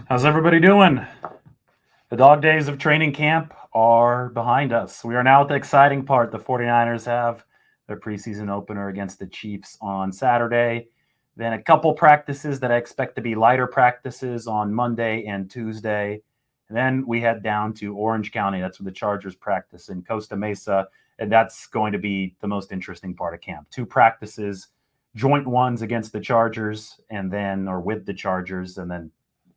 How's everybody doing? The dog days of training camp are behind us. We are now at the exciting part. The 49ers have their preseason opener against the Chiefs on Saturday. Then a couple practices that I expect to be lighter practices on Monday and Tuesday. And then we head down to Orange County. That's where the Chargers practice in Costa Mesa. And that's going to be the most interesting part of camp. Two practices, joint ones against the Chargers and then, or with the Chargers, and then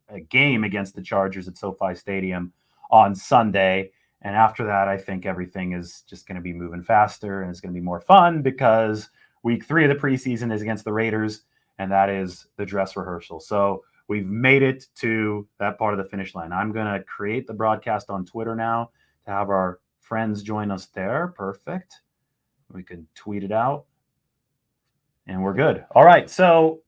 a game against the Chargers at SoFi Stadium on Sunday. And after that, I think everything is just going to be moving faster and it's going to be more fun because week 3 of the preseason is against the Raiders, and that is the dress rehearsal. So we've made it to that part of the finish line. I'm going to create the broadcast on Twitter now to have our friends join us there. Perfect. We can tweet it out and we're good. All right. So,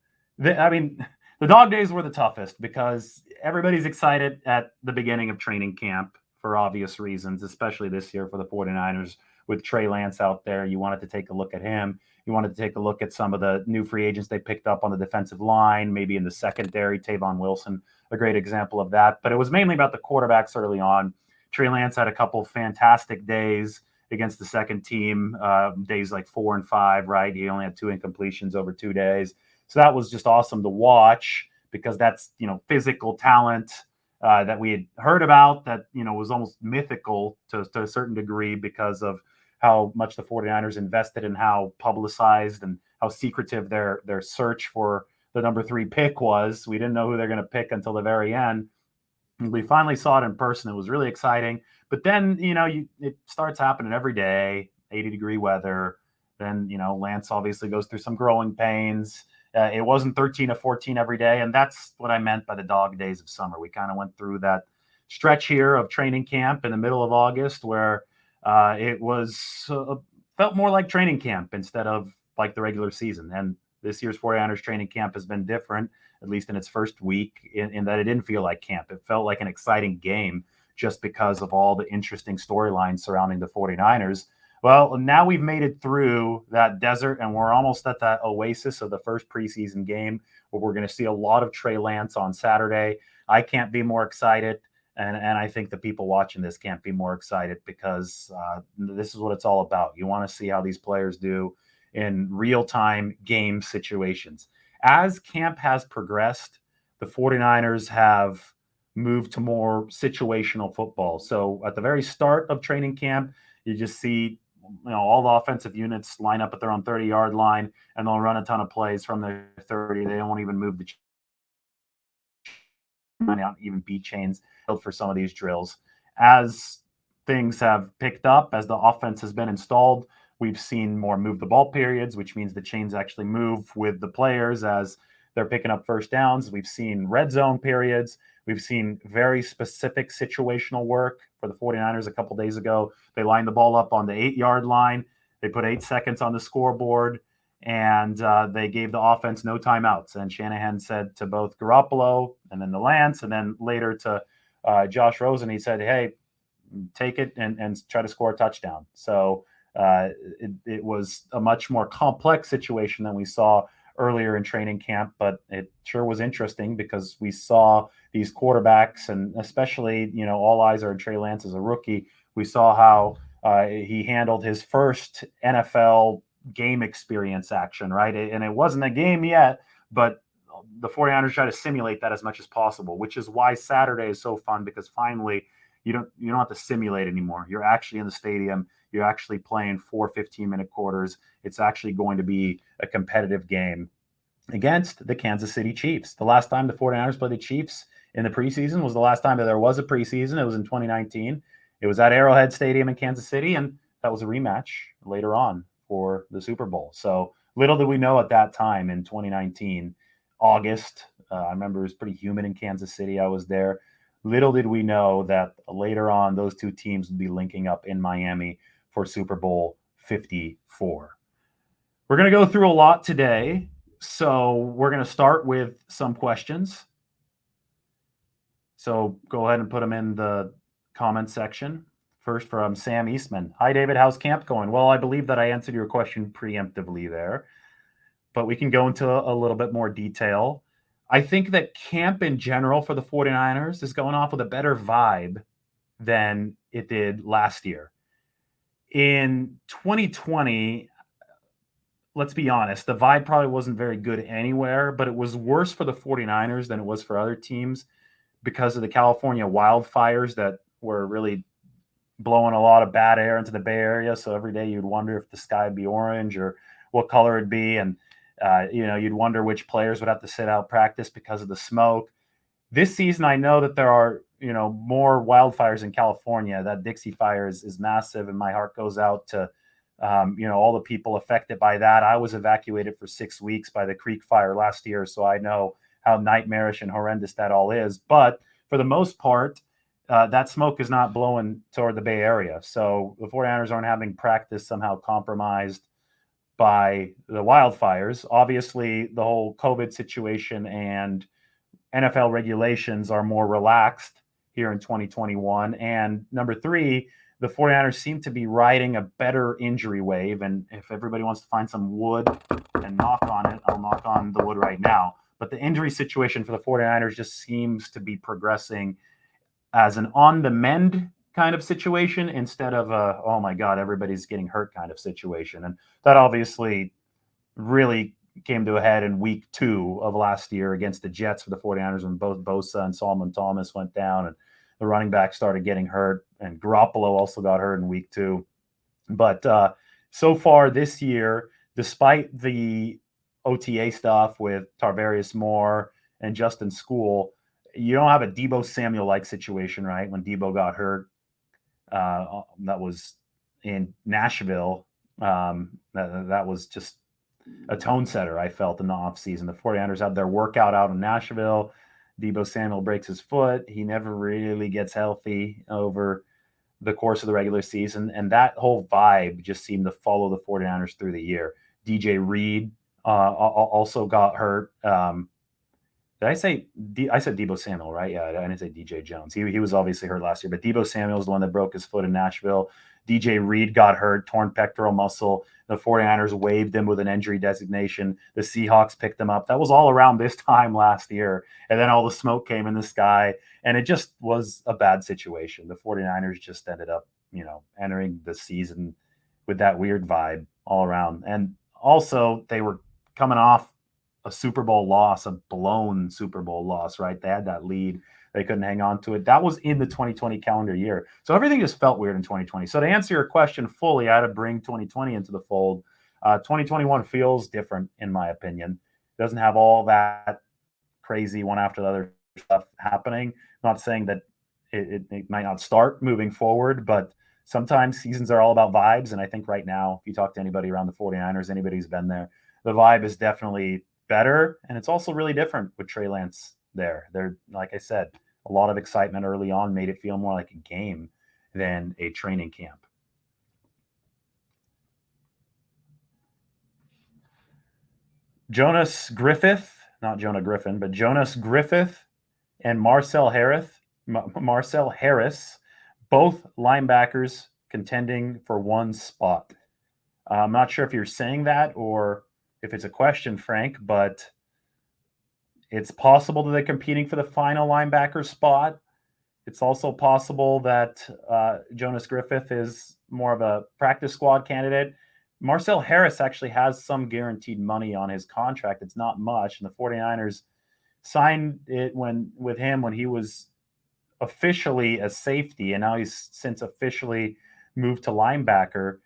the dog days were the toughest because everybody's excited at the beginning of training camp for obvious reasons, especially this year for the 49ers with Trey Lance out there. You wanted to take a look at him. You wanted to take a look at some of the new free agents they picked up on the defensive line, maybe in the secondary. Tavon Wilson, a great example of that. But it was mainly about the quarterbacks early on. Trey Lance had a couple fantastic days against the second team, days like 4 and 5, right? He only had 2 incompletions over 2 days. So that was just awesome to watch because that's, physical talent that we had heard about that, was almost mythical to a certain degree because of how much the 49ers invested and how publicized and how secretive their search for the number 3 pick was. We didn't know who they're going to pick until the very end. And we finally saw it in person. It was really exciting. But then, it starts happening every day, 80-degree weather. Then, Lance obviously goes through some growing pains. It wasn't 13 to 14 every day. And that's what I meant by the dog days of summer. We kind of went through that stretch here of training camp in the middle of August where it was felt more like training camp instead of like the regular season. And this year's 49ers training camp has been different, at least in its first week, in that it didn't feel like camp. It felt like an exciting game just because of all the interesting storylines surrounding the 49ers. Well, now we've made it through that desert, and we're almost at that oasis of the first preseason game where we're going to see a lot of Trey Lance on Saturday. I can't be more excited, and I think the people watching this can't be more excited because this is what it's all about. You want to see how these players do in real-time game situations. As camp has progressed, the 49ers have moved to more situational football. So at the very start of training camp, you just see all the offensive units line up at their own 30-yard line, and they'll run a ton of plays from their 30. They won't even move the out, even beat chains for some of these drills. As things have picked up, as the offense has been installed, we've seen more move the ball periods, which means the chains actually move with the players as they're picking up first downs. We've seen red zone periods. We've seen very specific situational work for the 49ers a couple days ago. They lined the ball up on the 8-yard line. They put 8 seconds on the scoreboard, and they gave the offense no timeouts. And Shanahan said to both Garoppolo and then to Lance and then later to Josh Rosen, he said, hey, take it and try to score a touchdown. So it was a much more complex situation than we saw earlier in training camp, but it sure was interesting because we saw these quarterbacks, and especially, all eyes are on Trey Lance as a rookie. We saw how he handled his first NFL game experience action, right? And it wasn't a game yet, but the 49ers try to simulate that as much as possible, which is why Saturday is so fun because finally you don't have to simulate anymore. You're actually in the stadium. You're actually playing 4 15-minute quarters. It's actually going to be a competitive game against the Kansas City Chiefs. The last time the 49ers played the Chiefs in the preseason was the last time that there was a preseason. It was in 2019. It was at Arrowhead Stadium in Kansas City, and that was a rematch later on for the Super Bowl. So little did we know at that time in 2019, August. I remember it was pretty humid in Kansas City. I was there. Little did we know that later on those two teams would be linking up in Miami for Super Bowl 54. We're going to go through a lot today. So we're going to start with some questions. So go ahead and put them in the comment section. First from Sam Eastman. Hi, David. How's camp going? Well, I believe that I answered your question preemptively there, but we can go into a little bit more detail. I think that camp in general for the 49ers is going off with a better vibe than it did last year. In 2020, let's be honest, the vibe probably wasn't very good anywhere, but it was worse for the 49ers than it was for other teams because of the California wildfires that were really blowing a lot of bad air into the Bay Area. So every day you'd wonder if the sky would be orange or what color it'd be. And, you'd wonder which players would have to sit out practice because of the smoke. This season, I know that there are, more wildfires in California. That Dixie fire is massive, and my heart goes out to, all the people affected by that. I was evacuated for 6 weeks by the Creek Fire last year, so I know how nightmarish and horrendous that all is. But for the most part, that smoke is not blowing toward the Bay Area. So the 49ers aren't having practice somehow compromised by the wildfires. Obviously, the whole COVID situation and NFL regulations are more relaxed here in 2021. And number three, the 49ers seem to be riding a better injury wave. And if everybody wants to find some wood and knock on it, I'll knock on the wood right now. But the injury situation for the 49ers just seems to be progressing as an on the mend kind of situation instead of a, oh my God, everybody's getting hurt kind of situation. And that obviously really came to a head in week 2 of last year against the Jets for the 49ers when both Bosa and Solomon Thomas went down and the running back started getting hurt, and Garoppolo also got hurt in week 2. But so far this year, despite the OTA stuff with Tarvarius Moore and Justin School, you don't have a Deebo Samuel-like situation, right? When Deebo got hurt, that was in Nashville. That was just a tone setter, I felt, in the offseason. The 49ers had their workout out in Nashville. Deebo Samuel breaks his foot. He never really gets healthy over the course of the regular season. And that whole vibe just seemed to follow the 49ers through the year. DJ Reed also got hurt. Did I say I said Deebo Samuel, right? Yeah, I didn't say DJ Jones. He was obviously hurt last year, but Deebo Samuel is the one that broke his foot in Nashville. DJ Reed got hurt, torn pectoral muscle. The 49ers waived him with an injury designation. The Seahawks picked him up. That was all around this time last year. And then all the smoke came in the sky, and it just was a bad situation. The 49ers just ended up, entering the season with that weird vibe all around. And also, they were coming off a Super Bowl loss, a blown Super Bowl loss, right? They had that lead. They couldn't hang on to it. That was in the 2020 calendar year. So everything just felt weird in 2020. So to answer your question fully, I had to bring 2020 into the fold. 2021 feels different, in my opinion. It doesn't have all that crazy one after the other stuff happening. I'm not saying that it might not start moving forward, but sometimes seasons are all about vibes. And I think right now, if you talk to anybody around the 49ers, anybody who's been there, the vibe is definitely better. And it's also really different with Trey Lance there. They're, like I said, a lot of excitement early on made it feel more like a game than a training camp. Jonas Griffith, not Jonah Griffin, but Jonas Griffith and Marcel Harris, both linebackers contending for one spot. I'm not sure if you're saying that or if it's a question, Frank, but it's possible that they're competing for the final linebacker spot. It's also possible that Jonas Griffith is more of a practice squad candidate. Marcel Harris actually has some guaranteed money on his contract. It's not much, and the 49ers signed it with him when he was officially a safety, and now he's since officially moved to linebacker.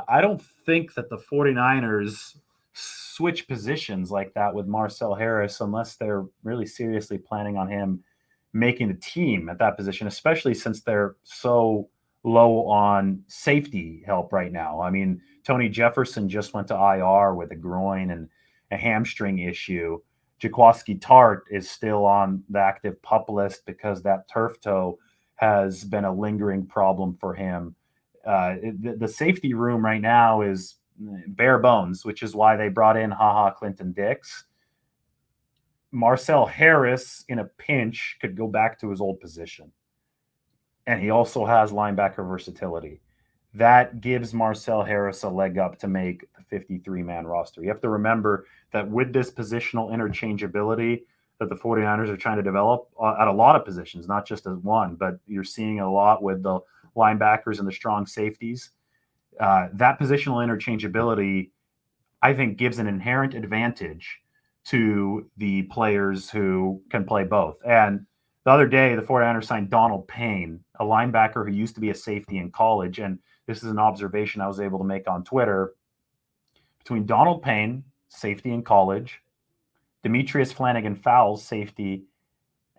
I don't think that the 49ers switch positions like that with Marcel Harris unless they're really seriously planning on him making the team at that position, especially since they're so low on safety help right now. I mean, Tony Jefferson just went to IR with a groin and a hamstring issue. Jaquiski Tart is still on the active PUP list because that turf toe has been a lingering problem for him. The safety room right now is bare bones, which is why they brought in Clinton Dix. Marcel Harris, in a pinch, could go back to his old position. And he also has linebacker versatility. That gives Marcel Harris a leg up to make the 53-man roster. You have to remember that with this positional interchangeability, that the 49ers are trying to develop at a lot of positions, not just as one, but you're seeing a lot with the linebackers and the strong safeties. That positional interchangeability, I think, gives an inherent advantage to the players who can play both. And the other day, the 49ers signed Donald Payne, a linebacker who used to be a safety in college. And this is an observation I was able to make on Twitter. Between Donald Payne, safety in college, Demetrius Flannigan-Fowles, safety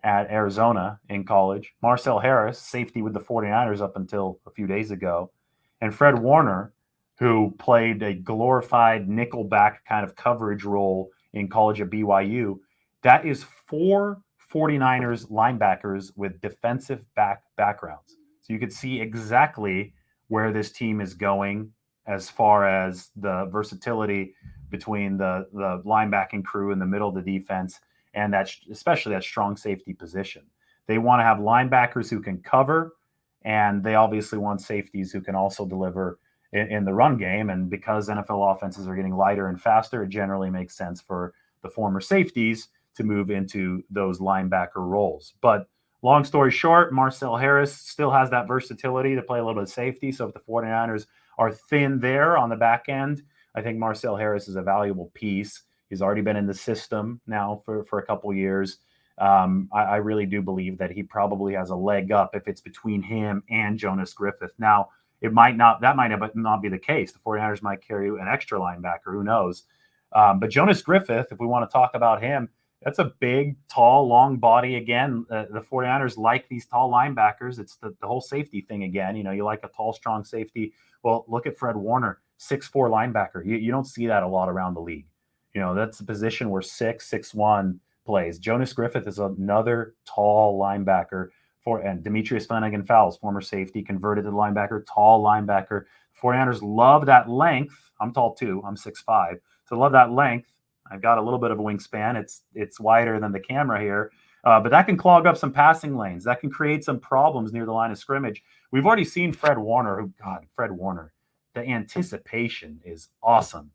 at Arizona in college, Marcel Harris, safety with the 49ers up until a few days ago, and Fred Warner, who played a glorified nickelback kind of coverage role in college at BYU. That is 4 49ers linebackers with defensive backgrounds. So you could see exactly where this team is going as far as the versatility between the linebacking crew in the middle of the defense and that, especially that strong safety position. They want to have linebackers who can cover, and they obviously want safeties who can also deliver in the run game. And because NFL offenses are getting lighter and faster, it generally makes sense for the former safeties to move into those linebacker roles. But long story short, Marcel Harris still has that versatility to play a little bit of safety. So if the 49ers are thin there on the back end, I think Marcel Harris is a valuable piece. He's already been in the system now for a couple years. I really do believe that he probably has a leg up if it's between him and Jonas Griffith. Now, that might not be the case. The 49ers might carry an extra linebacker. Who knows? But Jonas Griffith, if we want to talk about him, that's a big, tall, long body again. The 49ers like these tall linebackers. It's the whole safety thing again. You know, you like a tall, strong safety. Well, look at Fred Warner, 6'4" linebacker. You don't see that a lot around the league. You know, that's a position where 6'1" plays. Jonas Griffith is another tall linebacker. And Demetrius Flannigan-Fowles, former safety, converted to linebacker, tall linebacker. 49ers love that length. I'm tall too. I'm 6'5". So love that length. I've got a little bit of a wingspan. It's wider than the camera here. But that can clog up some passing lanes. That can create some problems near the line of scrimmage. We've already seen Fred Warner. Fred Warner. The anticipation is awesome.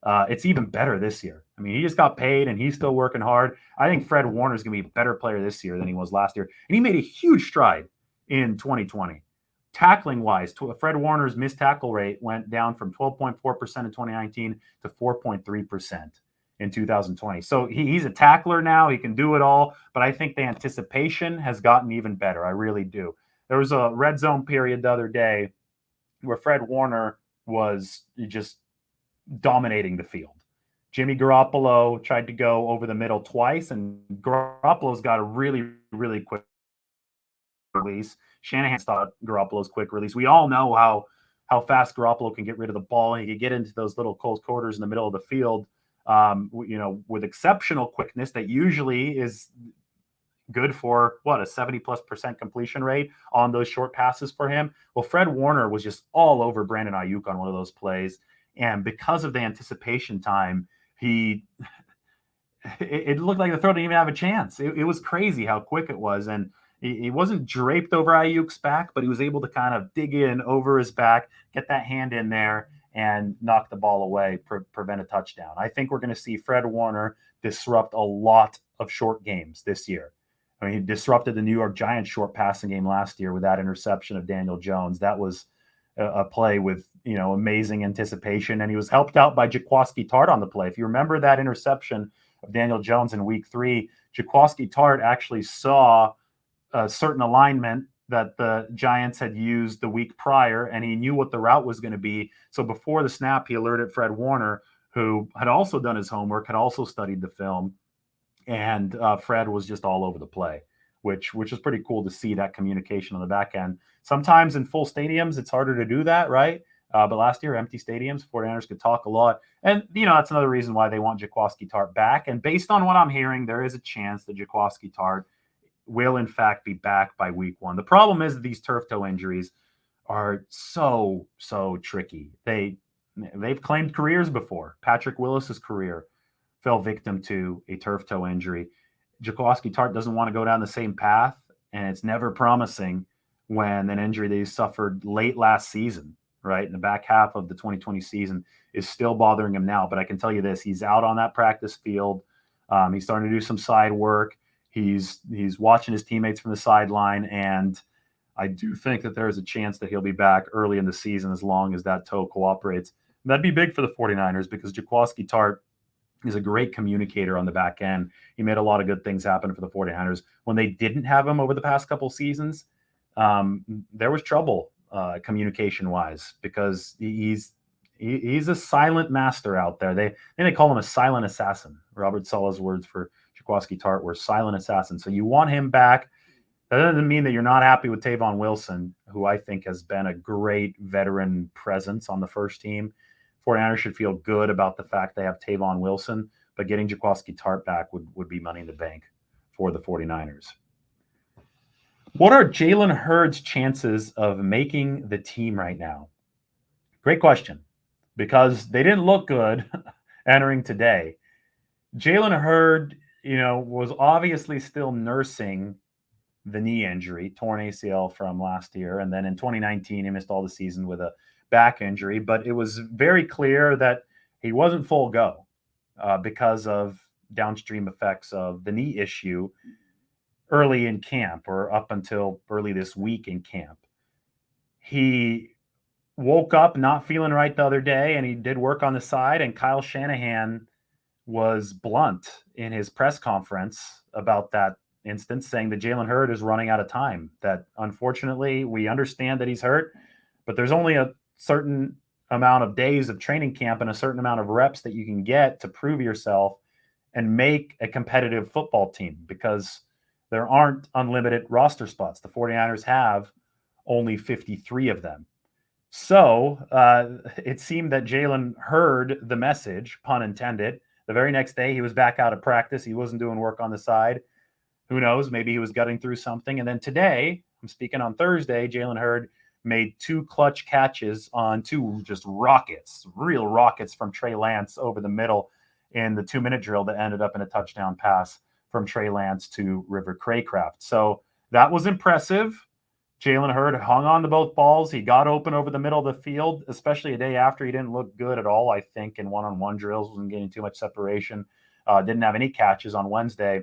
It's even better this year. I mean, he just got paid and he's still working hard. I think Fred Warner is going to be a better player this year than he was last year. And he made a huge stride in 2020. Tackling wise, Fred Warner's missed tackle rate went down from 12.4% in 2019 to 4.3% in 2020. So he's a tackler now. He can do it all. But I think the anticipation has gotten even better. I really do. There was a red zone period the other day where Fred Warner was just dominating the field. Jimmy Garoppolo tried to go over the middle twice, and Garoppolo's got a really, really quick release. Shanahan thought Garoppolo's quick release. We all know how fast Garoppolo can get rid of the ball, and he can get into those little close quarters in the middle of the field, with exceptional quickness that usually is good for a 70+% completion rate on those short passes for him. Well, Fred Warner was just all over Brandon Ayuk on one of those plays. And because of the anticipation time, it looked like the throw didn't even have a chance. It was crazy how quick it was. And he wasn't draped over Ayuk's back, but he was able to kind of dig in over his back, get that hand in there, and knock the ball away, prevent a touchdown. I think we're going to see Fred Warner disrupt a lot of short games this year. I mean, he disrupted the New York Giants short passing game last year with that interception of Daniel Jones. That was a play with, amazing anticipation. And he was helped out by Jaquiski Tartt on the play. If you remember that interception of Daniel Jones in week 3, Jaquiski Tartt actually saw a certain alignment that the Giants had used the week prior, and he knew what the route was going to be. So before the snap, he alerted Fred Warner, who had also done his homework, had also studied the film, and Fred was just all over the play, which is pretty cool to see that communication on the back end. Sometimes in full stadiums, it's harder to do that, right? But last year, empty stadiums, 49ers could talk a lot. And, that's another reason why they want Jaquiski Tartt back. And based on what I'm hearing, there is a chance that Jaquiski Tartt will, in fact, be back by week 1. The problem is that these turf toe injuries are so tricky. They've claimed careers before. Patrick Willis's career fell victim to a turf toe injury. Jaquiski Tartt doesn't want to go down the same path, and it's never promising when an injury that he suffered late last season, right, in the back half of the 2020 season, is still bothering him now. But I can tell you this, he's out on that practice field. He's starting to do some side work. He's watching his teammates from the sideline, and I do think that there is a chance that he'll be back early in the season as long as that toe cooperates. And that'd be big for the 49ers because Jaquiski Tartt is a great communicator on the back end. He made a lot of good things happen for the 49ers. When they didn't have him over the past couple seasons, there was trouble communication-wise because he's a silent master out there. They call him a silent assassin. Robert Saleh's words for Jaquiski Tartt were silent assassin. So you want him back. That doesn't mean that you're not happy with Tavon Wilson, who I think has been a great veteran presence on the first team. 49ers should feel good about the fact they have Tavon Wilson, but getting Jaquiski Tartt back would be money in the bank for the 49ers. What are Jalen Hurd's chances of making the team right now? Great question, because they didn't look good entering today. Jalen Hurd, was obviously still nursing the knee injury, torn ACL from last year. And then in 2019, he missed all the season with a back injury. But it was very clear that he wasn't full go because of downstream effects of the knee issue early in camp or up until early this week in camp. He woke up not feeling right the other day, and he did work on the side. And Kyle Shanahan was blunt in his press conference about that instance, saying that Jalen Hurd is running out of time, that unfortunately we understand that he's hurt, but there's only a certain amount of days of training camp and a certain amount of reps that you can get to prove yourself and make a competitive football team, because there aren't unlimited roster spots. The 49ers have only 53 of them. So it seemed that Jalen heard the message, pun intended. The very next day, he was back out of practice. He wasn't doing work on the side. Who knows? Maybe he was gutting through something. And then today, I'm speaking on Thursday, Jalen Hurd made 2 clutch catches on 2 just rockets, real rockets from Trey Lance over the middle in the 2-minute drill that ended up in a touchdown pass from Trey Lance to River Craycraft. So that was impressive. Jalen Hurd hung on to both balls. He got open over the middle of the field, especially a day after he didn't look good at all, I think, in one-on-one drills, wasn't getting too much separation, didn't have any catches on Wednesday.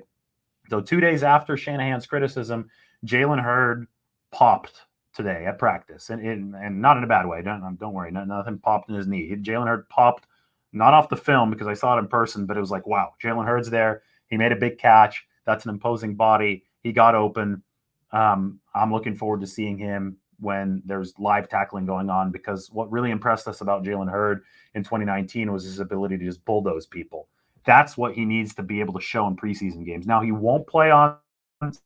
So 2 days after Shanahan's criticism, Jalen Hurd popped today at practice, and not in a bad way. Don't worry, nothing popped in his knee. Jalen Hurd popped, not off the film because I saw it in person, but it was like, wow, Jalen Hurd's there. He made a big catch. That's an imposing body. He got open. I'm looking forward to seeing him when there's live tackling going on, because what really impressed us about Jalen Hurd in 2019 was his ability to just bulldoze people. That's what he needs to be able to show in preseason games. Now, he won't play on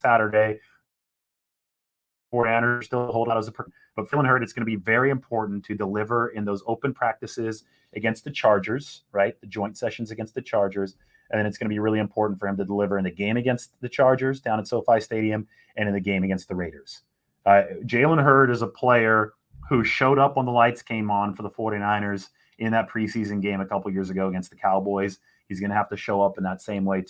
Saturday. 49ers still hold out as but Jalen Hurd, it's going to be very important to deliver in those open practices against the Chargers, right? The joint sessions against the Chargers. And then it's going to be really important for him to deliver in the game against the Chargers down at SoFi Stadium and in the game against the Raiders. Jalen Hurd is a player who showed up when the lights came on for the 49ers in that preseason game a couple years ago against the Cowboys. He's going to have to show up in that same way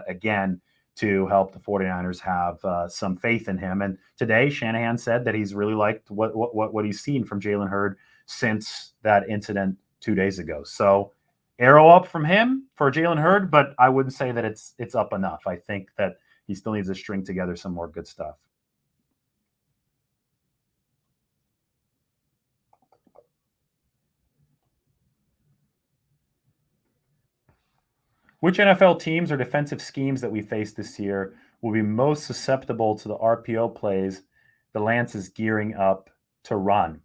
again to help the 49ers have some faith in him. And today, Shanahan said that he's really liked what he's seen from Jalen Hurd since that incident 2 days ago. So arrow up from him for Jalen Hurd, but I wouldn't say that it's up enough. I think that he still needs to string together some more good stuff. Which NFL teams or defensive schemes that we face this year will be most susceptible to the RPO plays the Lance is gearing up to run?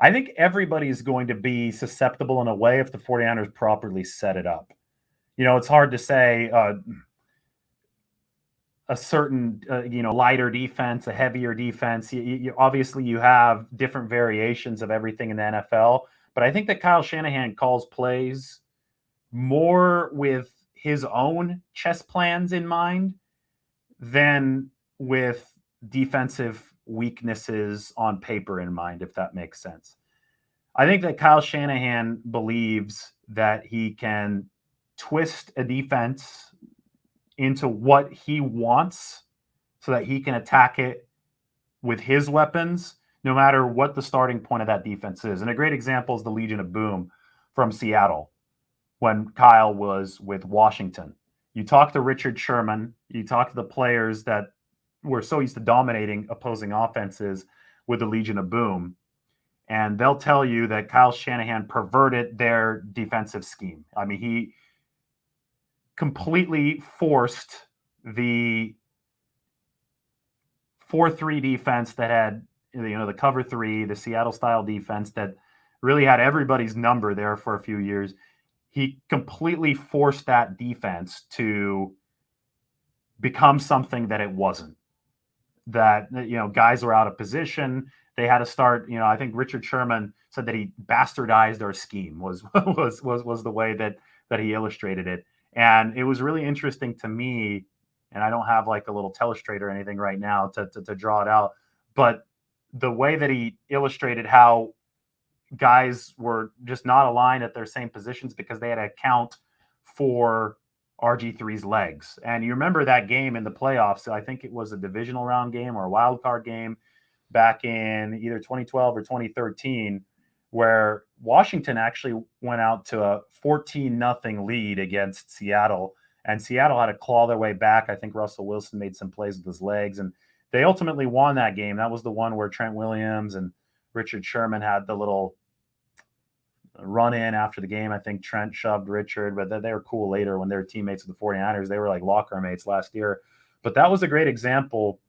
I think everybody's going to be susceptible in a way if the 49ers properly set it up. It's hard to say a certain, lighter defense, a heavier defense. Obviously, you have different variations of everything in the NFL, but I think that Kyle Shanahan calls plays more with his own chess plans in mind than with defensive weaknesses on paper in mind, if that makes sense. I think that Kyle Shanahan believes that he can twist a defense into what he wants so that he can attack it with his weapons, no matter what the starting point of that defense is. And a great example is the Legion of Boom from Seattle when Kyle was with Washington. You talk to Richard Sherman, you talk to the players that were so used to dominating opposing offenses with the Legion of Boom, and they'll tell you that Kyle Shanahan perverted their defensive scheme. I mean, he completely forced the 4-3 defense that had, the cover three, the Seattle style defense that really had everybody's number there for a few years. He completely forced that defense to become something that it wasn't. That, guys were out of position. They had to start, I think Richard Sherman said that he bastardized our scheme was the way that he illustrated it. And it was really interesting to me, and I don't have like a little telestrate or anything right now to draw it out, but the way that he illustrated how guys were just not aligned at their same positions because they had to account for RG3's legs. And you remember that game in the playoffs, I think it was a divisional round game or a wild card game back in either 2012 or 2013, where Washington actually went out to a 14-0 lead against Seattle, and Seattle had to claw their way back. I think Russell Wilson made some plays with his legs, and they ultimately won that game. That was the one where Trent Williams and Richard Sherman had the little run in after the game. I think Trent shoved Richard, but they were cool later when they were teammates with the 49ers. They were like locker mates last year. But that was a great example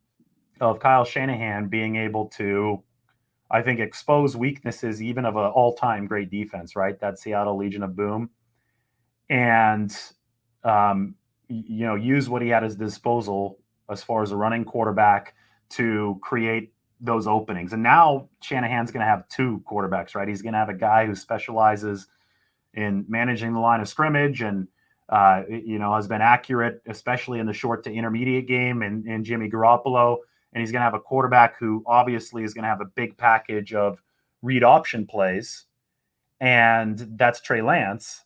of Kyle Shanahan being able to, I think, expose weaknesses even of an all-time great defense, right? That Seattle Legion of Boom. And, use what he had at his disposal as far as a running quarterback to create those openings. And now Shanahan's going to have two quarterbacks, right? He's going to have a guy who specializes in managing the line of scrimmage and, has been accurate, especially in the short to intermediate game, and Jimmy Garoppolo. And he's going to have a quarterback who obviously is going to have a big package of read option plays. And that's Trey Lance.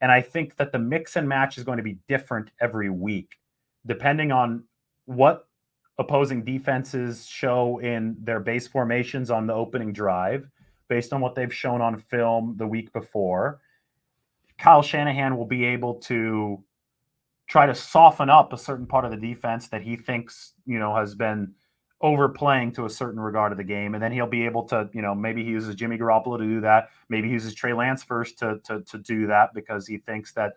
And I think that the mix and match is going to be different every week, depending on what opposing defenses show in their base formations on the opening drive, based on what they've shown on film the week before. Kyle Shanahan will be able to try to soften up a certain part of the defense that he thinks, has been overplaying to a certain regard of the game. And then he'll be able to, maybe he uses Jimmy Garoppolo to do that. Maybe he uses Trey Lance first to do that because he thinks that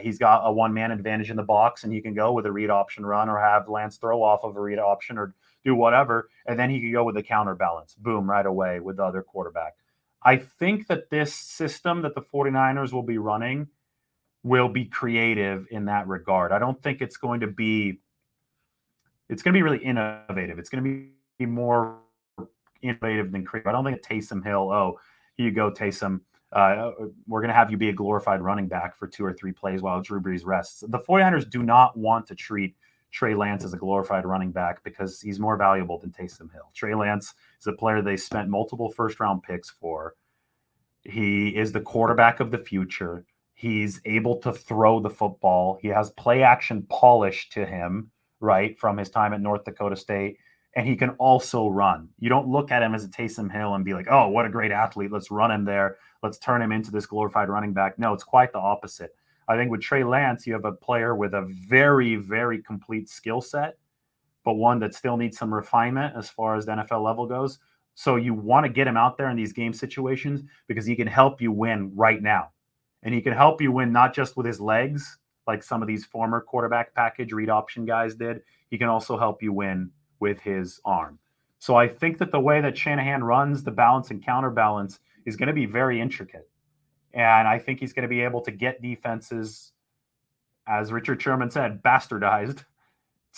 he's got a one-man advantage in the box and he can go with a read option run or have Lance throw off of a read option or do whatever. And then he can go with the counterbalance, boom, right away with the other quarterback. I think that this system that the 49ers will be running will be creative in that regard. I don't think it's going to be really innovative. It's going to be more innovative than creative. I don't think Taysom Hill, here you go, Taysom. We're going to have you be a glorified running back for 2 or 3 plays while Drew Brees rests. The 49ers do not want to treat Trey Lance as a glorified running back because he's more valuable than Taysom Hill. Trey Lance is a player they spent multiple first-round picks for. He is the quarterback of the future. He's able to throw the football. He has play-action polish to him, right, from his time at North Dakota State. And he can also run. You don't look at him as a Taysom Hill and be like, oh, what a great athlete. Let's run him there. Let's turn him into this glorified running back. No, it's quite the opposite. I think with Trey Lance, you have a player with a very, very complete skill set, but one that still needs some refinement as far as the NFL level goes. So you want to get him out there in these game situations because he can help you win right now. And he can help you win not just with his legs, like some of these former quarterback package read option guys did. He can also help you win with his arm. So I think that the way that Shanahan runs the balance and counterbalance is going to be very intricate. And I think he's going to be able to get defenses, as Richard Sherman said, bastardized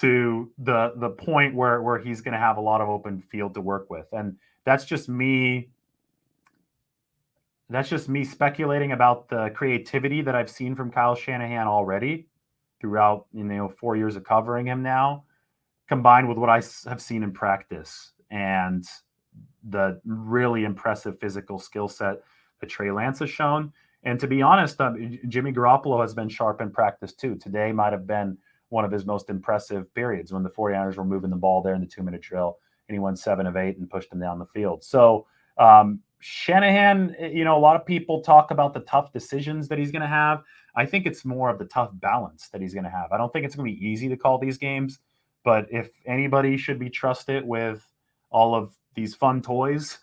to the point where he's going to have a lot of open field to work with. And that's just me speculating about the creativity that I've seen from Kyle Shanahan already throughout 4 years of covering him now, combined with what I have seen in practice and the really impressive physical skill set that Trey Lance has shown. And to be honest, Jimmy Garoppolo has been sharp in practice too. Today might have been one of his most impressive periods when the 49ers were moving the ball there in the 2-minute drill, and he won 7 of 8 and pushed him down the field. So Shanahan, a lot of people talk about the tough decisions that he's going to have. I think it's more of the tough balance that he's going to have. I don't think it's going to be easy to call these games, but if anybody should be trusted with all of these fun toys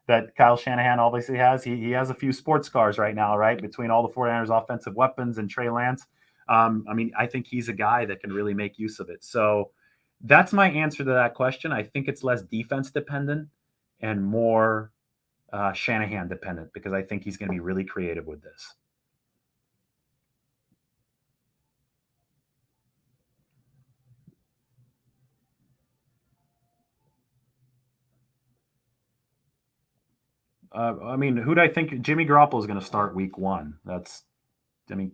that Kyle Shanahan obviously has, he has a few sports cars right now, right? Between all the 49ers offensive weapons and Trey Lance. I think he's a guy that can really make use of it. So that's my answer to that question. I think it's less defense dependent and more Shanahan dependent, because I think he's going to be really creative with this. Who do I think? Jimmy Garoppolo is going to start week 1.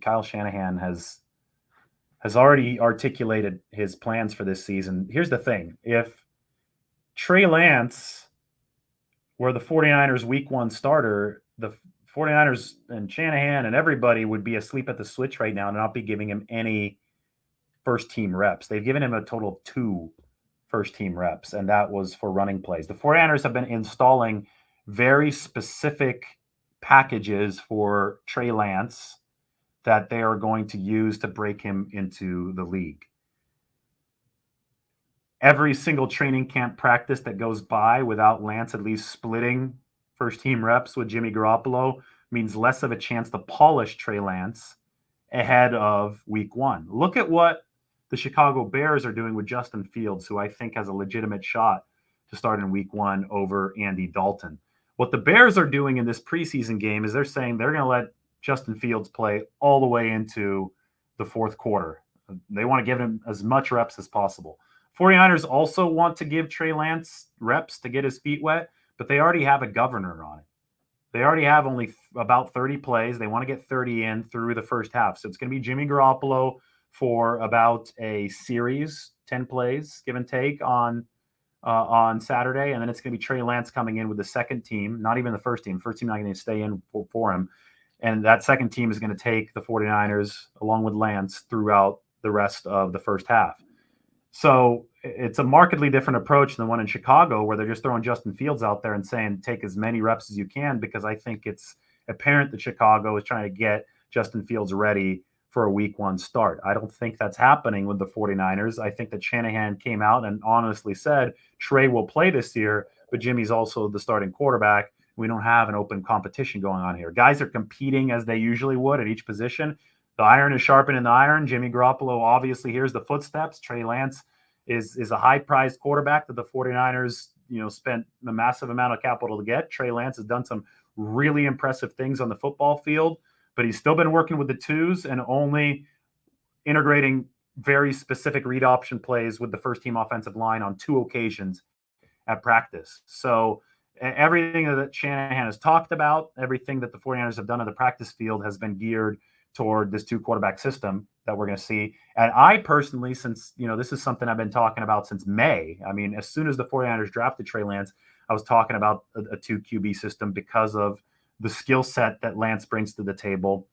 Kyle Shanahan has already articulated his plans for this season. Here's the thing. If Trey Lance were the 49ers week 1 starter, the 49ers and Shanahan and everybody would be asleep at the switch right now and not be giving him any first team reps. They've given him a total of 2 first team reps, and that was for running plays. The 49ers have been installing very specific packages for Trey Lance that they are going to use to break him into the league. Every single training camp practice that goes by without Lance at least splitting first team reps with Jimmy Garoppolo means less of a chance to polish Trey Lance ahead of week 1. Look at what the Chicago Bears are doing with Justin Fields, who I think has a legitimate shot to start in week 1 over Andy Dalton. What the Bears are doing in this preseason game is they're saying they're going to let Justin Fields play all the way into the 4th quarter. They want to give him as much reps as possible. 49ers also want to give Trey Lance reps to get his feet wet, but they already have a governor on it. They already have only about 30 plays. They want to get 30 in through the first half. So it's going to be Jimmy Garoppolo for about a series, 10 plays, give and take, on Saturday. And then it's going to be Trey Lance coming in with the second team, not even the first team. First team not going to stay in for him. And that second team is going to take the 49ers along with Lance throughout the rest of the first half. So it's a markedly different approach than the one in Chicago, where they're just throwing Justin Fields out there and saying, take as many reps as you can, because I think it's apparent that Chicago is trying to get Justin Fields ready for a week 1 start. I don't think that's happening with the 49ers. I think that Shanahan came out and honestly said, Trey will play this year, but Jimmy's also the starting quarterback. We don't have an open competition going on here. Guys are competing as they usually would at each position. The iron is sharpening the iron. Jimmy Garoppolo obviously hears the footsteps. Trey Lance is a high-priced quarterback that the 49ers, spent a massive amount of capital to get. Trey Lance has done some really impressive things on the football field, but he's still been working with the twos and only integrating very specific read option plays with the first-team offensive line on 2 occasions at practice. So everything that Shanahan has talked about, everything that the 49ers have done on the practice field has been geared toward this 2 quarterback system that we're going to see. And I personally, since, this is something I've been talking about since May. As soon as the 49ers drafted Trey Lance, I was talking about a 2 QB system because of the skill set that Lance brings to the table.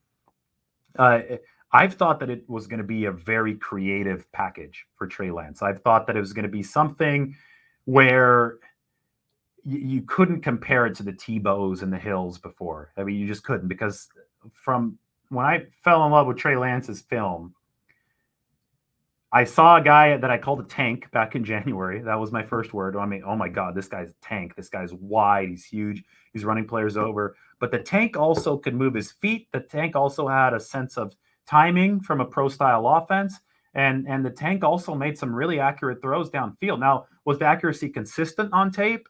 I've thought that it was going to be a very creative package for Trey Lance. I've thought that it was going to be something where you couldn't compare it to the Tebows and the Hills before. You just couldn't, because from when I fell in love with Trey Lance's film, I saw a guy that I called a tank back in January. That was my first word. Oh my God, this guy's a tank. This guy's wide. He's huge. He's running players over. But the tank also could move his feet. The tank also had a sense of timing from a pro-style offense. And the tank also made some really accurate throws downfield. Now, was the accuracy consistent on tape?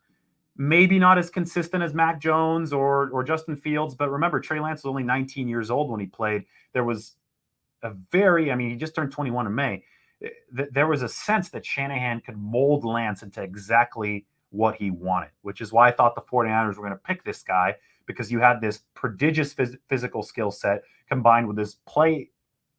Maybe not as consistent as Mac Jones or Justin Fields. But remember, Trey Lance was only 19 years old when he played. There was he just turned 21 in May. There was a sense that Shanahan could mold Lance into exactly what he wanted, which is why I thought the 49ers were going to pick this guy, because you had this prodigious physical skill set combined with this play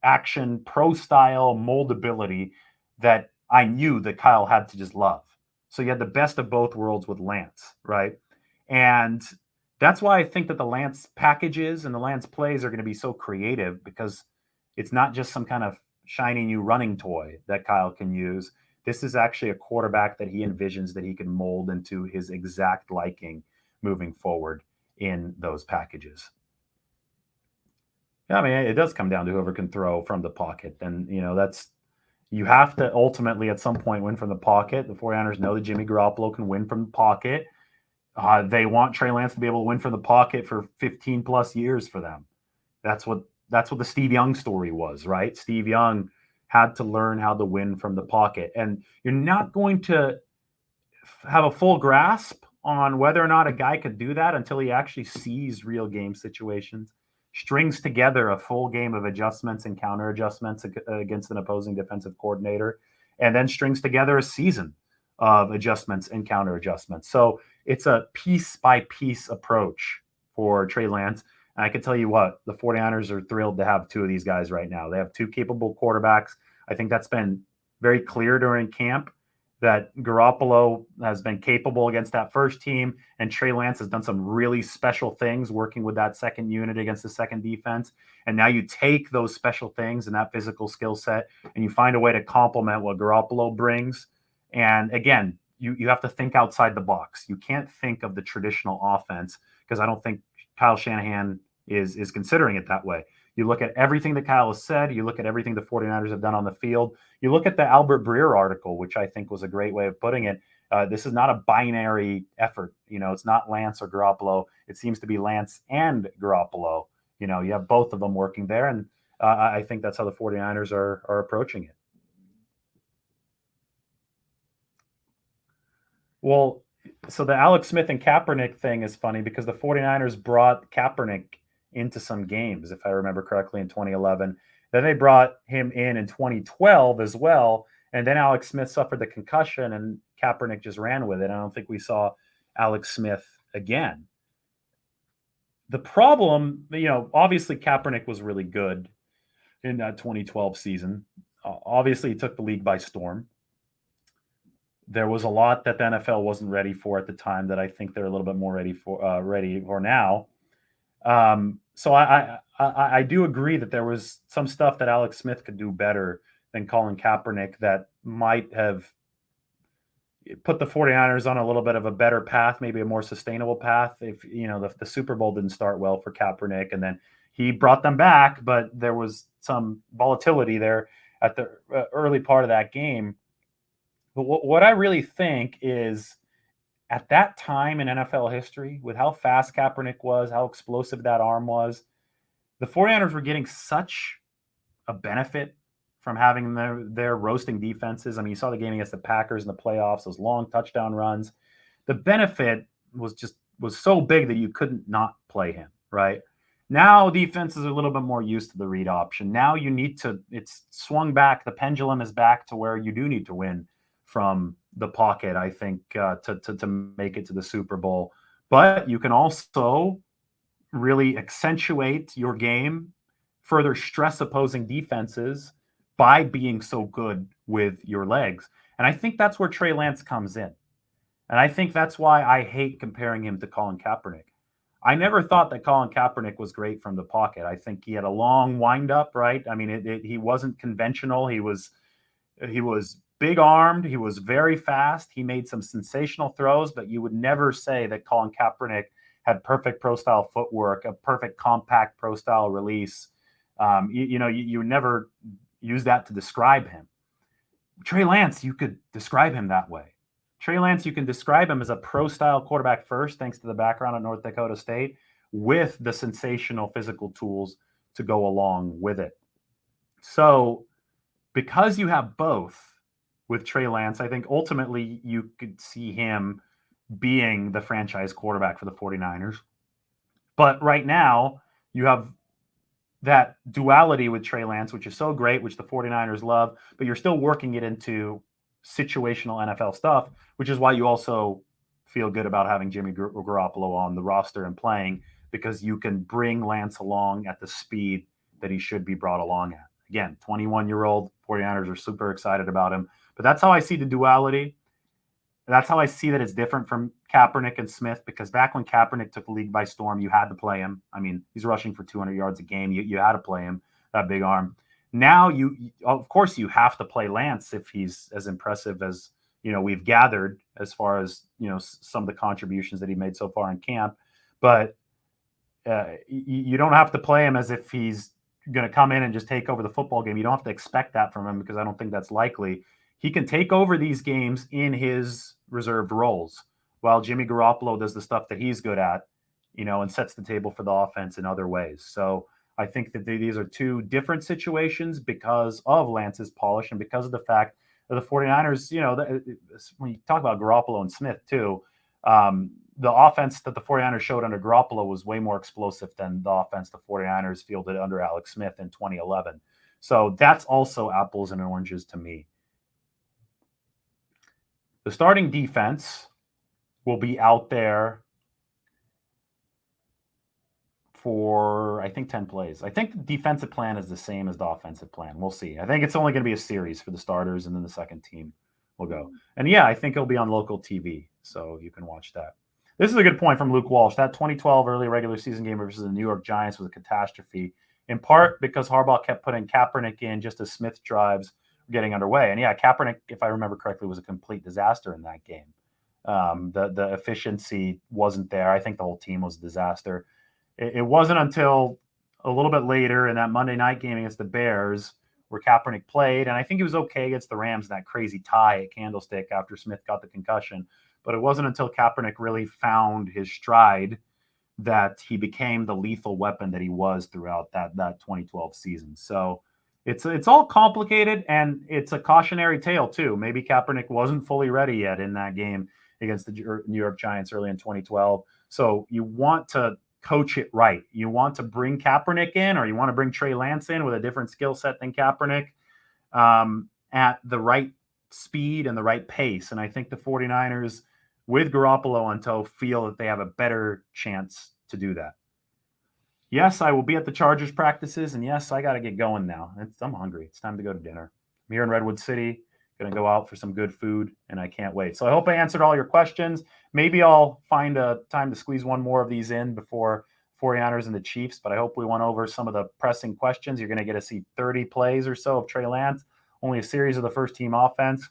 action, pro-style moldability that I knew that Kyle had to just love. So you had the best of both worlds with Lance, right? And that's why I think that the Lance packages and the Lance plays are going to be so creative, because it's not just some kind of shiny new running toy that Kyle can use. This is actually a quarterback that he envisions that he can mold into his exact liking moving forward. in those packages. Yeah, I mean, it does come down to whoever can throw from the pocket. And, you have to ultimately at some point win from the pocket. The 49ers know that Jimmy Garoppolo can win from the pocket. They want Trey Lance to be able to win from the pocket for 15 plus years for them. That's what the Steve Young story was, right? Steve Young had to learn how to win from the pocket. And you're not going to have a full grasp on whether or not a guy could do that until he actually sees real game situations, strings together a full game of adjustments and counter adjustments against an opposing defensive coordinator, and then strings together a season of adjustments and counter adjustments. So it's a piece by piece approach for Trey Lance. And I can tell you what, the 49ers are thrilled to have two of these guys right now. They have two capable quarterbacks. I think that's been very clear during camp that Garoppolo has been capable against that first team, and Trey Lance has done some really special things working with that second unit against the second defense. And now you take those special things and that physical skill set, and you find a way to complement what Garoppolo brings. And again, you have to think outside the box. You can't think of the traditional offense because I don't think Kyle Shanahan is considering it that way. You look at everything that Kyle has said. You look at everything the 49ers have done on the field. You look at the Albert Breer article, which I think was a great way of putting it. This is not a binary effort. It's not Lance or Garoppolo. It seems to be Lance and Garoppolo. You have both of them working there. And I think that's how the 49ers are approaching it. Well, so the Alex Smith and Kaepernick thing is funny because the 49ers brought Kaepernick into some games, if I remember correctly, in 2011. Then they brought him in 2012 as well. And then Alex Smith suffered the concussion and Kaepernick just ran with it. I don't think we saw Alex Smith again. The problem, obviously Kaepernick was really good in that 2012 season. Obviously, he took the league by storm. There was a lot that the NFL wasn't ready for at the time that I think they're a little bit more ready for now. So I do agree that there was some stuff that Alex Smith could do better than Colin Kaepernick that might have put the 49ers on a little bit of a better path, maybe a more sustainable path. If, the Super Bowl didn't start well for Kaepernick and then he brought them back, but there was some volatility there at the early part of that game. But what I really think is at that time in NFL history, with how fast Kaepernick was, how explosive that arm was, the 49ers were getting such a benefit from having their roasting defenses. I mean, you saw the game against the Packers in the playoffs, those long touchdown runs. The benefit was so big that you couldn't not play him, right? Now defenses are a little bit more used to the read option. Now it's swung back. The pendulum is back to where you do need to win from the pocket, I think, to make it to the Super Bowl. But you can also really accentuate your game, further stress opposing defenses by being so good with your legs. And I think that's where Trey Lance comes in. And I think that's why I hate comparing him to Colin Kaepernick. I never thought that Colin Kaepernick was great from the pocket. I think he had a long windup, right? I mean, he wasn't conventional. He was big armed. He was very fast. He made some sensational throws, but you would never say that Colin Kaepernick had perfect pro style footwork, a perfect compact pro style release. You would never use that to describe him. Trey Lance, you could describe him that way. Trey Lance, you can describe him as a pro style quarterback first, thanks to the background at North Dakota State, with the sensational physical tools to go along with it. So because you have both with Trey Lance, I think ultimately you could see him being the franchise quarterback for the 49ers. But right now, you have that duality with Trey Lance, which is so great, which the 49ers love, but you're still working it into situational NFL stuff, which is why you also feel good about having Jimmy Garoppolo on the roster and playing, because you can bring Lance along at the speed that he should be brought along at. Again, 21-year-old 49ers are super excited about him. But that's how I see the duality. That's how I see that it's different from Kaepernick and Smith, because back when Kaepernick took the league by storm, you had to play him. I mean, he's rushing for 200 yards a game. You had to play him, that big arm. Now, of course, you have to play Lance if he's as impressive as, we've gathered as far as, some of the contributions that he made so far in camp. But You don't have to play him as if he's going to come in and just take over the football game. You don't have to expect that from him because I don't think that's likely. He can take over these games in his reserved roles while Jimmy Garoppolo does the stuff that he's good at, and sets the table for the offense in other ways. So I think that these are two different situations because of Lance's polish and because of the fact that the 49ers, when you talk about Garoppolo and Smith too, the offense that the 49ers showed under Garoppolo was way more explosive than the offense the 49ers fielded under Alex Smith in 2011. So that's also apples and oranges to me. The starting defense will be out there for, I think, 10 plays. I think the defensive plan is the same as the offensive plan. We'll see. I think it's only going to be a series for the starters, and then the second team will go. And yeah, I think it'll be on local TV, so you can watch that. This is a good point from Luke Walsh. That 2012 early regular season game versus the New York Giants was a catastrophe, in part because Harbaugh kept putting Kaepernick in just as Smith drives were getting underway. And yeah, Kaepernick, if I remember correctly, was a complete disaster in that game. The efficiency wasn't there. I think the whole team was a disaster. It wasn't until a little bit later in that Monday night game against the Bears where Kaepernick played, and I think he was okay against the Rams in that crazy tie at Candlestick after Smith got the concussion. But it wasn't until Kaepernick really found his stride that he became the lethal weapon that he was throughout that 2012 season. So it's all complicated, and it's a cautionary tale too. Maybe Kaepernick wasn't fully ready yet in that game against the New York Giants early in 2012. So you want to coach it right. You want to bring Kaepernick in, or you want to bring Trey Lance in with a different skill set than Kaepernick at the right speed and the right pace. And I think the 49ers, with Garoppolo on toe, feel that they have a better chance to do that. Yes, I will be at the Chargers practices, and yes, I got to get going now. I'm hungry. It's time to go to dinner. I'm here in Redwood City, going to go out for some good food, and I can't wait. So I hope I answered all your questions. Maybe I'll find a time to squeeze one more of these in before 49ers and the Chiefs, but I hope we went over some of the pressing questions. You're going to get to see 30 plays or so of Trey Lance, only a series of the first-team offense,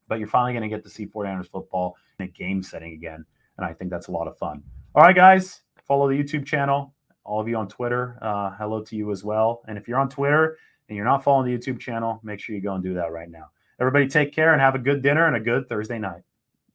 but you're finally going to get to see 49ers football in a game setting again, and I think that's a lot of fun. All right, guys, follow the YouTube channel. All of you on Twitter, hello to you as well. And if you're on Twitter and you're not following the YouTube channel, make sure you go and do that right now. Everybody take care and have a good dinner and a good Thursday night.